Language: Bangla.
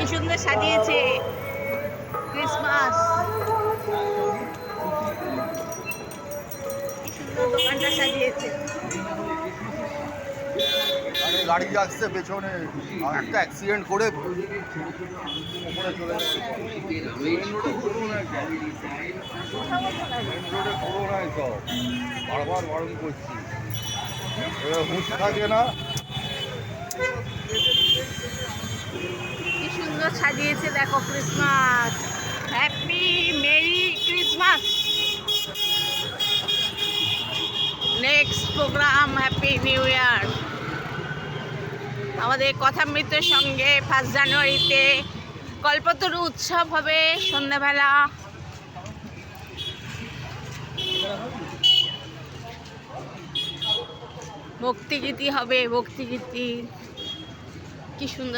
কি সুন্দর সাজিয়েছে ক্রিসমাস। কি সুন্দর দোকানটা সাজিয়েছে। আরে গাড়ি আসছে পেছনে, একটা অ্যাক্সিডেন্ট করে ওপরে চলে যাবে। মেন রোডে ঘুরবো না, মেন রোডে ঘুরবো না, সব বারবার বারণ করছি, হুঁশ থাকে না। কি সুন্দর সাজিয়েছে দেখো Christmas. Happy merry Christmas. Next program happy new year. আমাদের কথামৃতের সঙ্গে 1 জানুয়ারিতে কল্পতরু উৎসব হবে সন্ধ্যাবেলা। ভক্তিগীতি হবে, ভক্তিগীতি। কি সুন্দর